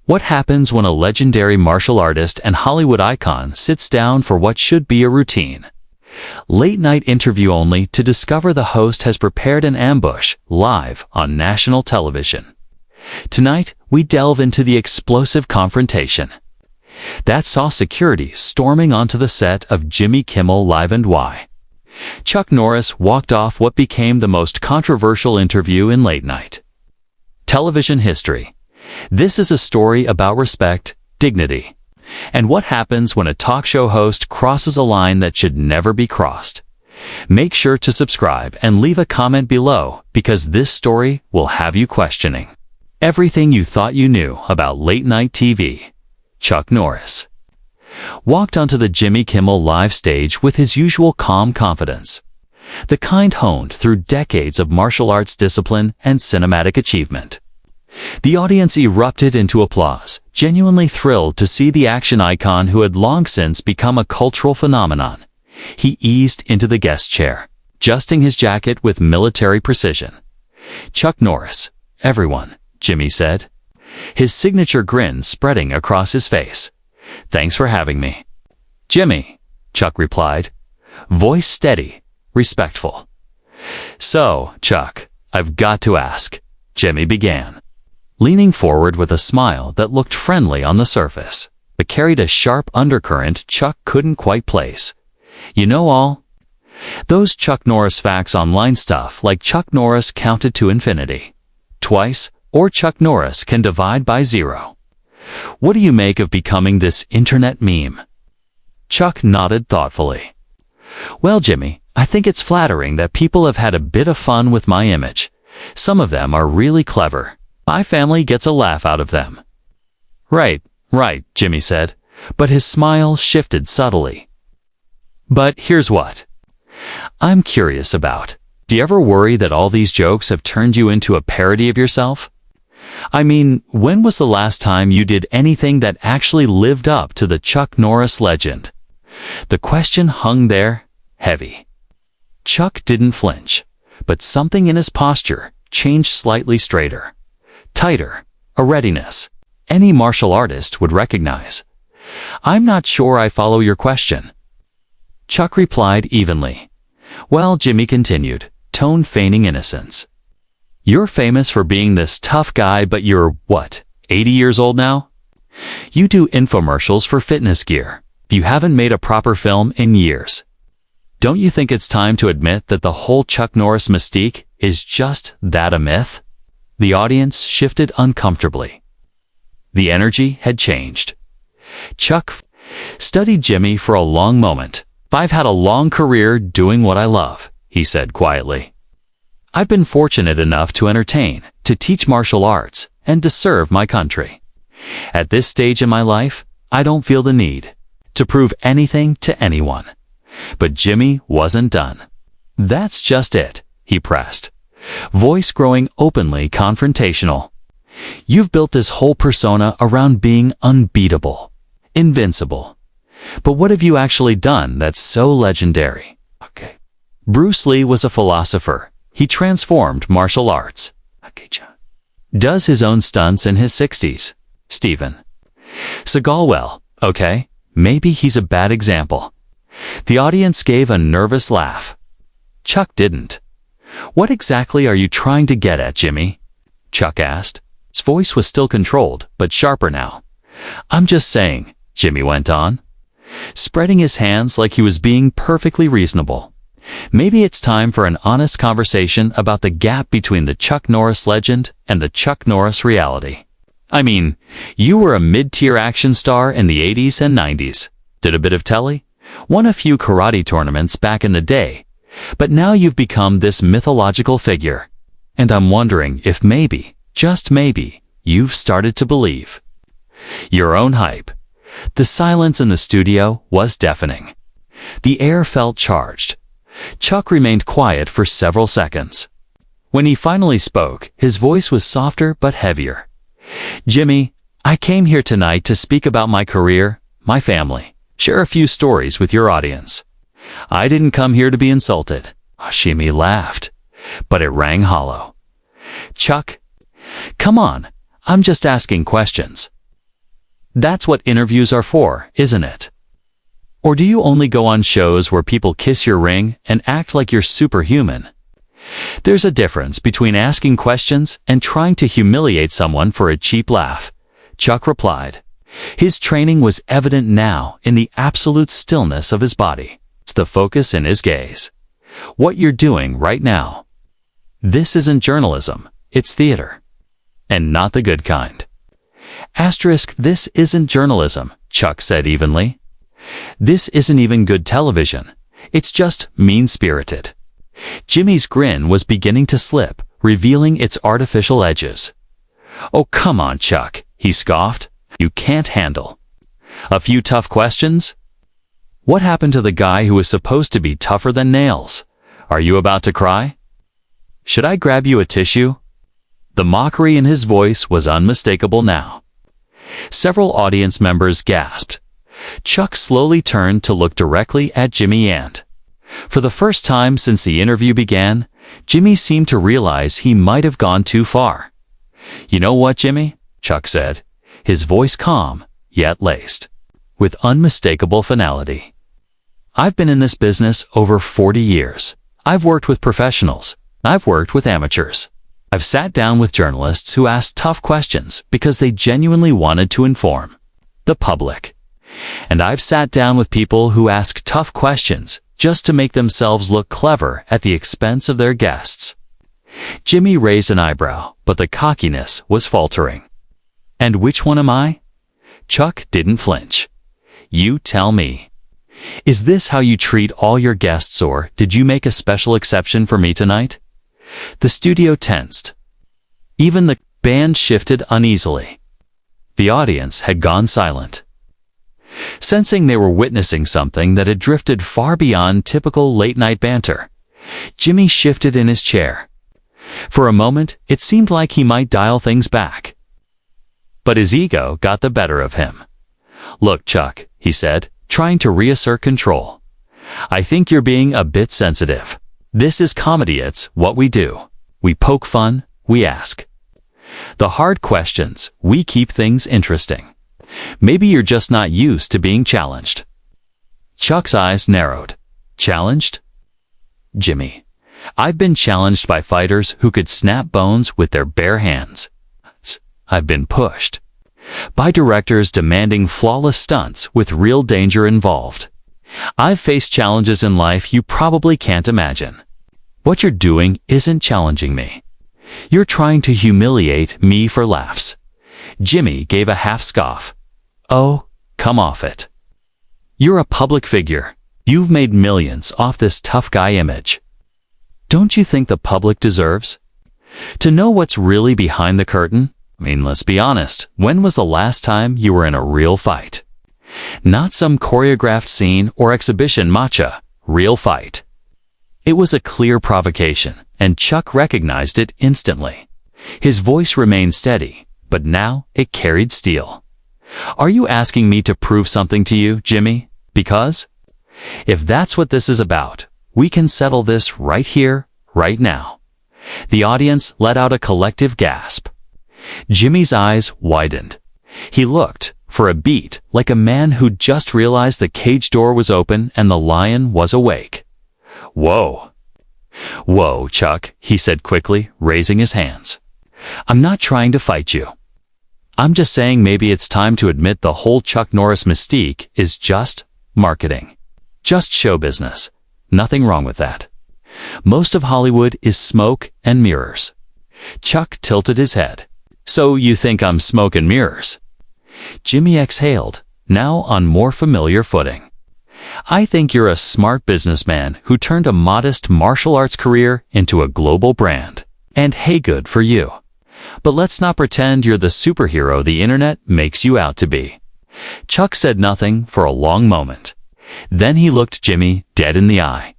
What happens when a legendary martial artist and Hollywood icon sits down for what should be a routine? Late-night interview only to discover the host has prepared an ambush live on national television. Tonight, we delve into the explosive confrontation that saw security storming onto the set of Jimmy Kimmel Live and Why. Chuck Norris walked off what became the most controversial interview in late-night television history. This is a story about respect, dignity, and what happens when a talk show host crosses a line that should never be crossed. Make sure to subscribe and leave a comment below because this story will have you questioning everything you thought you knew about late-night TV. Chuck Norris walked onto the Jimmy Kimmel Live stage with his usual calm confidence, the kind honed through decades of martial arts discipline and cinematic achievement. The audience erupted into applause, genuinely thrilled to see the action icon who had long since become a cultural phenomenon. He eased into the guest chair, adjusting his jacket with military precision. "Chuck Norris, everyone," Jimmy said, his signature grin spreading across his face. "Thanks for having me." "Jimmy," Chuck replied, voice steady, respectful. "So, Chuck, I've got to ask," Jimmy began, leaning forward with a smile that looked friendly on the surface, but carried a sharp undercurrent Chuck couldn't quite place. "You know all those Chuck Norris facts online stuff like Chuck Norris counted to infinity twice, or Chuck Norris can divide by zero. What do you make of becoming this internet meme?" Chuck nodded thoughtfully. "Well, Jimmy, I think it's flattering that people have had a bit of fun with my image. Some of them are really clever. My family gets a laugh out of them." Right, Jimmy said, but his smile shifted subtly. "But here's what I'm curious about. Do you ever worry that all these jokes have turned you into a parody of yourself? I mean, when was the last time you did anything that actually lived up to the Chuck Norris legend?" The question hung there, heavy. Chuck didn't flinch, but something in his posture changed slightly straighter, tighter, a readiness any martial artist would recognize. "I'm not sure I follow your question." Chuck replied evenly. "Well," Jimmy continued, tone feigning innocence, "you're famous for being this tough guy, but you're, 80 years old now? You do infomercials for fitness gear. You haven't made a proper film in years. Don't you think it's time to admit that the whole Chuck Norris mystique is just that, a myth?" The audience shifted uncomfortably. The energy had changed. Chuck studied Jimmy for a long moment. "I've had a long career doing what I love," he said quietly. "I've been fortunate enough to entertain, to teach martial arts, and to serve my country. At this stage in my life, I don't feel the need to prove anything to anyone." But Jimmy wasn't done. "That's just it," he pressed, voice growing openly confrontational. "You've built this whole persona around being unbeatable, invincible. But what have you actually done that's so legendary?" "Okay. Bruce Lee was a philosopher. He transformed martial arts. Okay, John. Does his own stunts in his 60s. Steven Seagal, well, okay, maybe he's a bad example." The audience gave a nervous laugh. Chuck didn't. "What exactly are you trying to get at, Jimmy?" Chuck asked. His voice was still controlled, but sharper now. "I'm just saying," Jimmy went on, spreading his hands like he was being perfectly reasonable. "Maybe it's time for an honest conversation about the gap between the Chuck Norris legend and the Chuck Norris reality. I mean, you were a mid-tier action star in the 80s and 90s, did a bit of telly, won a few karate tournaments back in the day, but now you've become this mythological figure. And I'm wondering if maybe, just maybe, you've started to believe your own hype." The silence in the studio was deafening. The air felt charged. Chuck remained quiet for several seconds. When he finally spoke, his voice was softer but heavier. "Jimmy, I came here tonight to speak about my career, my family, share a few stories with your audience. I didn't come here to be insulted." Jimmy laughed, but it rang hollow. "Chuck, come on, I'm just asking questions." That's what interviews are for, isn't it? Or do you only go on shows where people kiss your ring and act like you're superhuman? There's a difference between asking questions and trying to humiliate someone for a cheap laugh, Chuck replied. His training was evident now in the absolute stillness of his body, the focus in his gaze. What you're doing right now. This isn't journalism, it's theater. And not the good kind. Asterisk, this isn't journalism, Chuck said evenly. This isn't even good television. It's just mean-spirited. Jimmy's grin was beginning to slip, revealing its artificial edges. Oh, come on, Chuck, he scoffed. You can't handle a few tough questions? What happened to the guy who was supposed to be tougher than nails? Are you about to cry? Should I grab you a tissue? The mockery in his voice was unmistakable now. Several audience members gasped. Chuck slowly turned to look directly at Jimmy and, for the first time since the interview began, Jimmy seemed to realize he might have gone too far. You know what, Jimmy? Chuck said, his voice calm, yet laced with unmistakable finality. I've been in this business over 40 years. I've worked with professionals. I've worked with amateurs. I've sat down with journalists who asked tough questions because they genuinely wanted to inform the public. And I've sat down with people who ask tough questions just to make themselves look clever at the expense of their guests. Jimmy raised an eyebrow, but the cockiness was faltering. And which one am I? Chuck didn't flinch. You tell me. Is this how you treat all your guests, or did you make a special exception for me tonight? The studio tensed. Even the band shifted uneasily. The audience had gone silent. Sensing they were witnessing something that had drifted far beyond typical late-night banter, Jimmy shifted in his chair. For a moment, it seemed like he might dial things back. But his ego got the better of him. Look, Chuck, he said, trying to reassert control. I think you're being a bit sensitive. This is comedy, it's what we do. We poke fun, we ask the hard questions, we keep things interesting. Maybe you're just not used to being challenged. Chuck's eyes narrowed. Challenged? Jimmy, I've been challenged by fighters who could snap bones with their bare hands. I've been pushed by directors demanding flawless stunts with real danger involved. I've faced challenges in life you probably can't imagine. What you're doing isn't challenging me. You're trying to humiliate me for laughs. Jimmy gave a half scoff. Oh, come off it. You're a public figure. You've made millions off this tough guy image. Don't you think the public deserves to know what's really behind the curtain? I mean, let's be honest. When was the last time you were in a real fight? Not some choreographed scene or exhibition matcha. Real fight. It was a clear provocation, and Chuck recognized it instantly. His voice remained steady, but now it carried steel. Are you asking me to prove something to you, Jimmy? Because if that's what this is about, we can settle this right here, right now. The audience let out a collective gasp. Jimmy's eyes widened. He looked, for a beat, like a man who'd just realized the cage door was open and the lion was awake. Whoa. Whoa, Chuck, he said quickly, raising his hands. I'm not trying to fight you. I'm just saying maybe it's time to admit the whole Chuck Norris mystique is just marketing. Just show business. Nothing wrong with that. Most of Hollywood is smoke and mirrors. Chuck tilted his head. So you think I'm smoke and mirrors? Jimmy exhaled, now on more familiar footing. I think you're a smart businessman who turned a modest martial arts career into a global brand. And hey, good for you. But let's not pretend you're the superhero the internet makes you out to be. Chuck said nothing for a long moment. Then he looked Jimmy dead in the eye.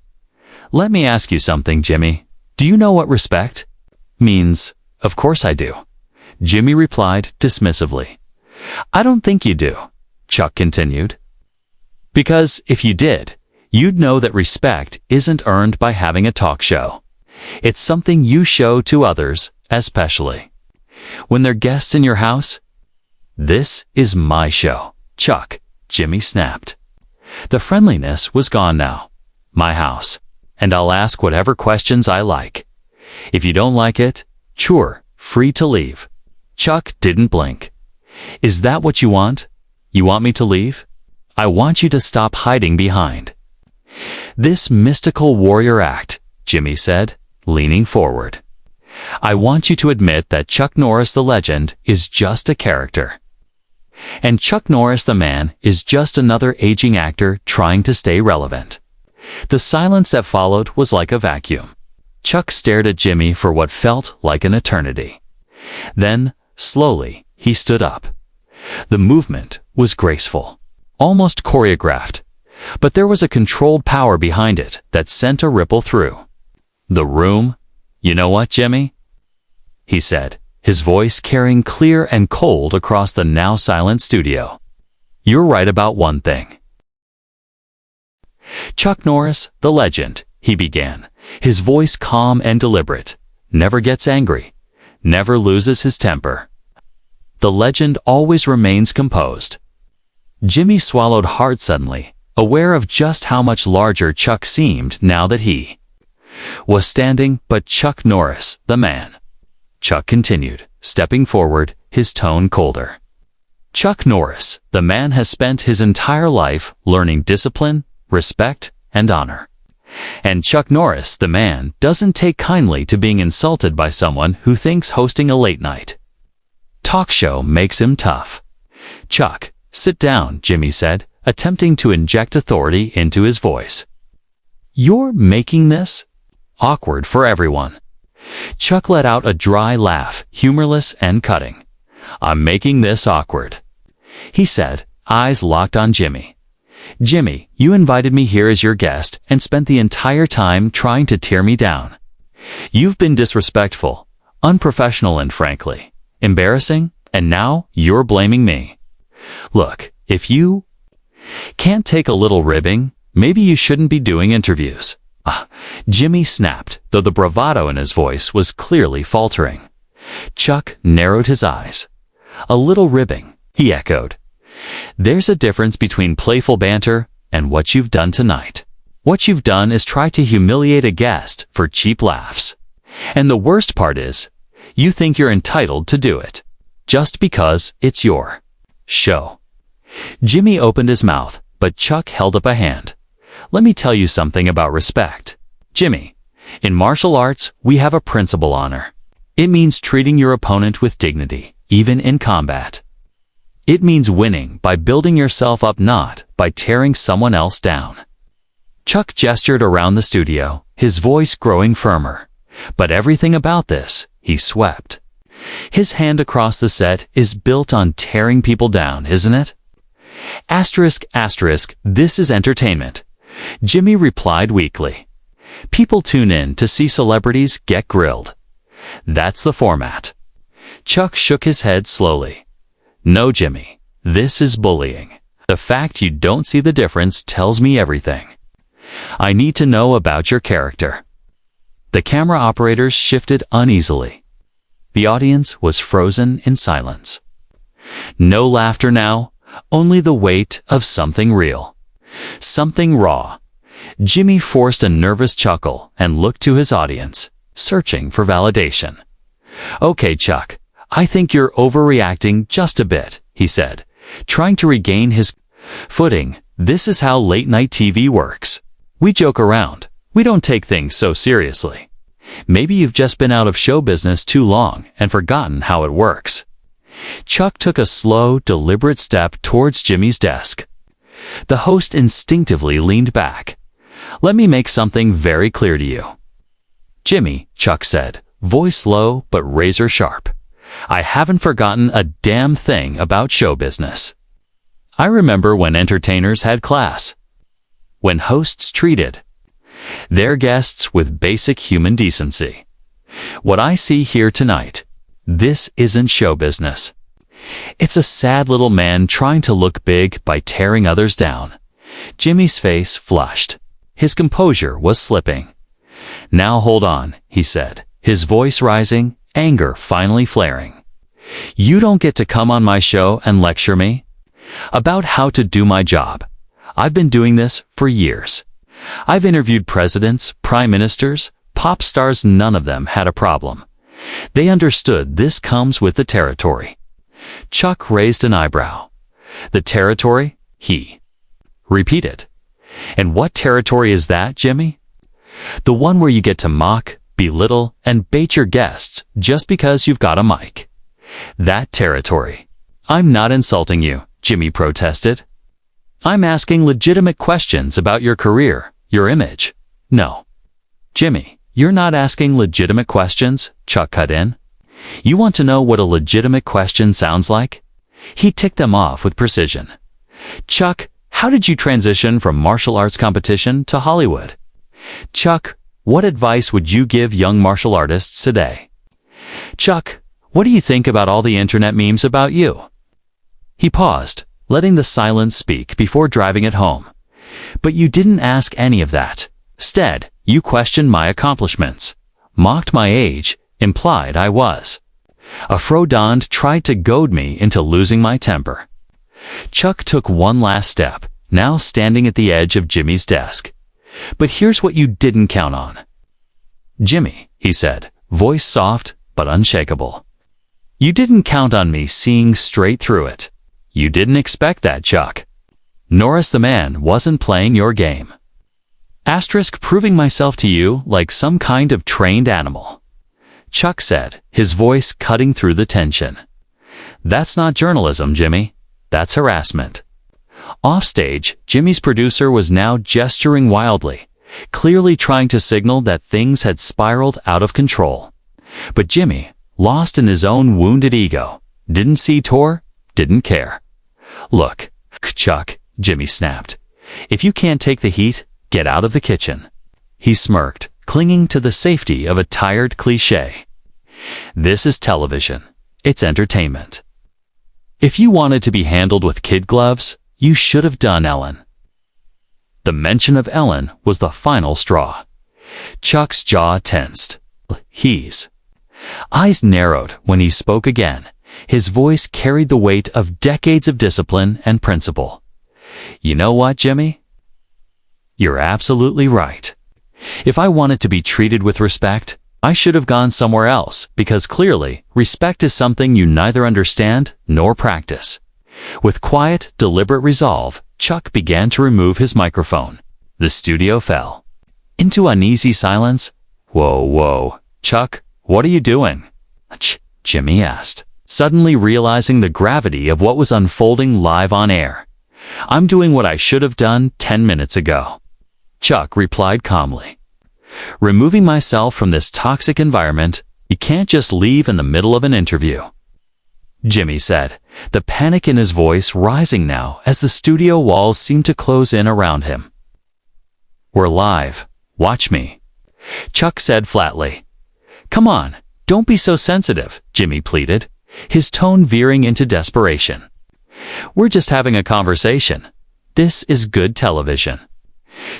Let me ask you something, Jimmy. Do you know what respect means? Of course I do. Jimmy replied dismissively. I don't think you do, Chuck continued. Because if you did, you'd know that respect isn't earned by having a talk show. It's something you show to others, especially when they're guests in your house. "This is my show, Chuck," Jimmy snapped. The friendliness was gone now. "My house, and I'll ask whatever questions I like. If you don't like it, sure, free to leave." Chuck didn't blink. "Is that what you want? You want me to leave? I want you to stop hiding behind." "This mystical warrior act," Jimmy said, leaning forward. "I want you to admit that Chuck Norris the legend is just a character. And Chuck Norris the man is just another aging actor trying to stay relevant." The silence that followed was like a vacuum. Chuck stared at Jimmy for what felt like an eternity. Then, slowly, he stood up. The movement was graceful, almost choreographed, but there was a controlled power behind it that sent a ripple through the room. "You know what, Jimmy?" he said, his voice carrying clear and cold across the now silent studio. "You're right about one thing. Chuck Norris, the legend," he began, his voice calm and deliberate, "never gets angry, never loses his temper. The legend always remains composed." Jimmy swallowed hard suddenly, aware of just how much larger Chuck seemed now that he was standing, but Chuck Norris, the man. Chuck continued, stepping forward, his tone colder. "Chuck Norris, the man, has spent his entire life learning discipline, respect, and honor. And Chuck Norris, the man, doesn't take kindly to being insulted by someone who thinks hosting a late-night talk show makes him tough." "Chuck, sit down," Jimmy said, attempting to inject authority into his voice. "You're making this awkward for everyone." Chuck let out a dry laugh, humorless and cutting. "I'm making this awkward," he said, eyes locked on Jimmy. "Jimmy, you invited me here as your guest and spent the entire time trying to tear me down. You've been disrespectful, unprofessional, and frankly embarrassing, and now you're blaming me. Look, if you can't take a little ribbing, maybe you shouldn't be doing interviews." Jimmy snapped, though the bravado in his voice was clearly faltering. Chuck narrowed his eyes. "A little ribbing," he echoed. "There's a difference between playful banter and what you've done tonight. What you've done is try to humiliate a guest for cheap laughs. And the worst part is, you think you're entitled to do it, just because it's your show." Jimmy opened his mouth, but Chuck held up a hand. "Let me tell you something about respect. Jimmy, in martial arts, we have a principle: honor. It means treating your opponent with dignity, even in combat. It means winning by building yourself up, not by tearing someone else down." Chuck gestured around the studio, his voice growing firmer. "But everything about this," he swept his hand across the set, "is built on tearing people down, isn't it?" ***, this is entertainment," Jimmy replied weakly. "People tune in to see celebrities get grilled. That's the format." Chuck shook his head slowly. "No, Jimmy, this is bullying. The fact you don't see the difference tells me everything. I need to know about your character." The camera operators shifted uneasily. The audience was frozen in silence. No laughter now, only the weight of something real. Something raw. Jimmy forced a nervous chuckle and looked to his audience, searching for validation. "Okay, Chuck, I think you're overreacting just a bit," he said, trying to regain his footing. "This is how late-night TV works. We joke around. We don't take things so seriously. Maybe you've just been out of show business too long and forgotten how it works." Chuck took a slow, deliberate step towards Jimmy's desk. The host instinctively leaned back. "Let me make something very clear to you, Jimmy," Chuck said, voice low but razor sharp. "I haven't forgotten a damn thing about show business. I remember when entertainers had class, when hosts treated their guests with basic human decency. What I see here tonight, this isn't show business. It's a sad little man trying to look big by tearing others down." Jimmy's face flushed. His composure was slipping. "Now hold on," he said, his voice rising, anger finally flaring. You don't get to come on my show and lecture me about how to do my job. I've been doing this for years. I've interviewed presidents, prime ministers, pop stars. None of them had a problem. They understood this comes with the territory. Chuck raised an eyebrow. The territory? He repeated. And what territory is that, Jimmy? The one where you get to mock, belittle, and bait your guests just because you've got a mic. That territory. I'm not insulting you, Jimmy protested. I'm asking legitimate questions about your career, your image. No. Jimmy, you're not asking legitimate questions, Chuck cut in. You want to know what a legitimate question sounds like? He ticked them off with precision. Chuck, how did you transition from martial arts competition to Hollywood? Chuck, what advice would you give young martial artists today? Chuck, what do you think about all the internet memes about you? He paused, letting the silence speak before driving it home. But you didn't ask any of that. Instead, you questioned my accomplishments, mocked my age, implied I was a fraudant, tried to goad me into losing my temper. Chuck took one last step, now standing at the edge of Jimmy's desk. But here's what you didn't count on. Jimmy, he said, voice soft but unshakable. You didn't count on me seeing straight through it. You didn't expect that, Chuck. Norris the man wasn't playing your game. Asterisk proving myself to you like some kind of trained animal. Chuck said, his voice cutting through the tension. That's not journalism, Jimmy. That's harassment. Offstage, Jimmy's producer was now gesturing wildly, clearly trying to signal that things had spiraled out of control. But Jimmy, lost in his own wounded ego, didn't see Tor, didn't care. Look, Chuck, Jimmy snapped. If you can't take the heat, get out of the kitchen. He smirked, clinging to the safety of a tired cliché. This is television. It's entertainment. If you wanted to be handled with kid gloves, you should have done Ellen. The mention of Ellen was the final straw. Chuck's jaw tensed. His eyes narrowed when he spoke again. His voice carried the weight of decades of discipline and principle. You know what, Jimmy? You're absolutely right. If I wanted to be treated with respect, I should have gone somewhere else, because clearly, respect is something you neither understand nor practice. With quiet, deliberate resolve, Chuck began to remove his microphone. The studio fell into uneasy silence. Whoa, Chuck, what are you doing? Jimmy asked, suddenly realizing the gravity of what was unfolding live on air. I'm doing what I should have done 10 minutes ago. Chuck replied calmly. Removing myself from this toxic environment, you can't just leave in the middle of an interview. Jimmy said, the panic in his voice rising now as the studio walls seemed to close in around him. We're live. Watch me. Chuck said flatly. Come on, don't be so sensitive, Jimmy pleaded, his tone veering into desperation. We're just having a conversation. This is good television.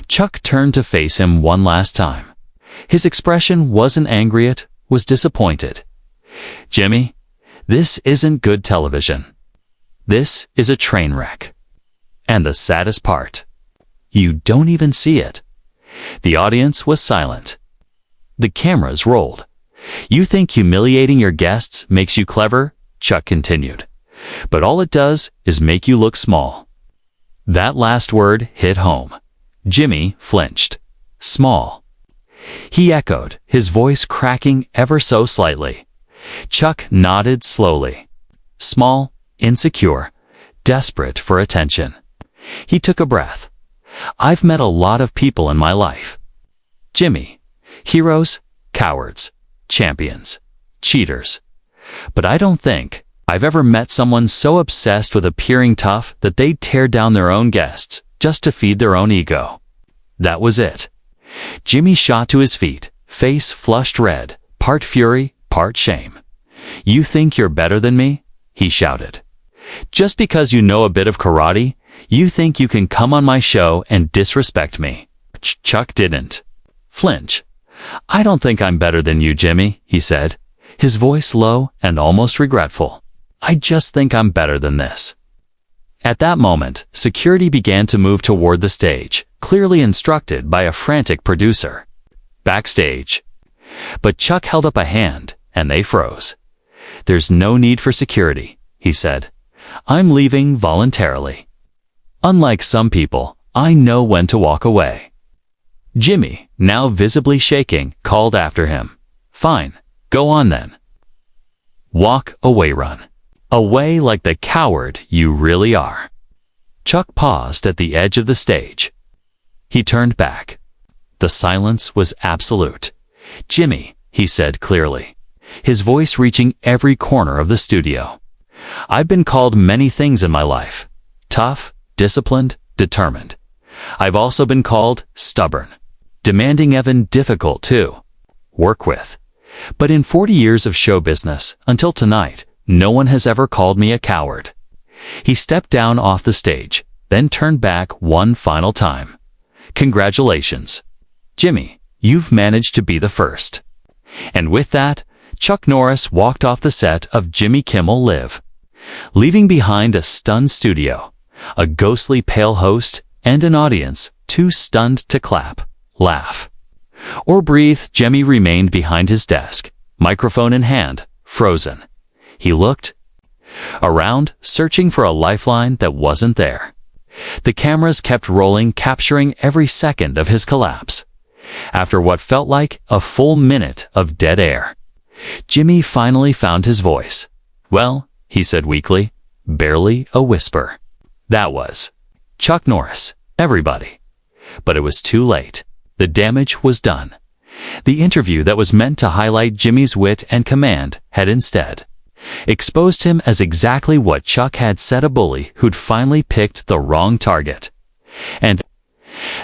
Chuck turned to face him one last time. His expression wasn't angry, it was disappointed. Jimmy, this isn't good television. This is a train wreck. And the saddest part, you don't even see it. The audience was silent. The cameras rolled. You think humiliating your guests makes you clever? Chuck continued. But all it does is make you look small. That last word hit home. Jimmy flinched. Small. He echoed, his voice cracking ever so slightly. Chuck nodded slowly. Small, insecure, desperate for attention. He took a breath. I've met a lot of people in my life. Jimmy. Heroes, cowards, champions, cheaters. But I don't think I've ever met someone so obsessed with appearing tough that they'd tear down their own guests just to feed their own ego. That was it. Jimmy shot to his feet, face flushed red, part fury, part shame. You think you're better than me? He shouted. Just because you know a bit of karate, you think you can come on my show and disrespect me. Chuck didn't flinch. I don't think I'm better than you, Jimmy, he said, his voice low and almost regretful. I just think I'm better than this." At that moment, security began to move toward the stage, clearly instructed by a frantic producer. Backstage. But Chuck held up a hand, and they froze. "There's no need for security," he said. "I'm leaving voluntarily. Unlike some people, I know when to walk away." Jimmy, now visibly shaking, called after him. "Fine, go on then. Walk away, run. Away like the coward you really are." Chuck paused at the edge of the stage. He turned back. The silence was absolute. "Jimmy," he said clearly, his voice reaching every corner of the studio. "I've been called many things in my life. Tough, disciplined, determined. I've also been called stubborn, demanding, even difficult to work with. But in 40 years of show business, until tonight, no one has ever called me a coward." He stepped down off the stage, then turned back one final time. "Congratulations, Jimmy, you've managed to be the first." And with that, Chuck Norris walked off the set of Jimmy Kimmel Live, leaving behind a stunned studio, a ghostly pale host, and an audience too stunned to clap, laugh, or breathe. Jimmy remained behind his desk, microphone in hand, frozen. He looked around, searching for a lifeline that wasn't there. The cameras kept rolling, capturing every second of his collapse. After what felt like a full minute of dead air, Jimmy finally found his voice. "Well," he said weakly, barely a whisper. "That was Chuck Norris, everybody." But it was too late. The damage was done. The interview that was meant to highlight Jimmy's wit and command had instead exposed him as exactly what Chuck had said, a bully who'd finally picked the wrong target. And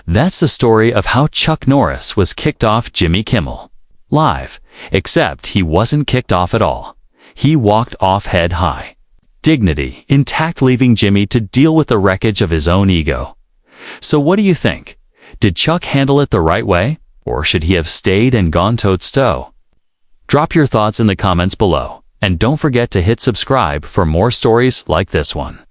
that's the story of how Chuck Norris was kicked off Jimmy Kimmel Live, except he wasn't kicked off at all. He walked off head high, dignity intact, leaving Jimmy to deal with the wreckage of his own ego. So what do you think? Did Chuck handle it the right way, or should he have stayed and gone toe-to-toe? Drop your thoughts in the comments below, and don't forget to hit subscribe for more stories like this one.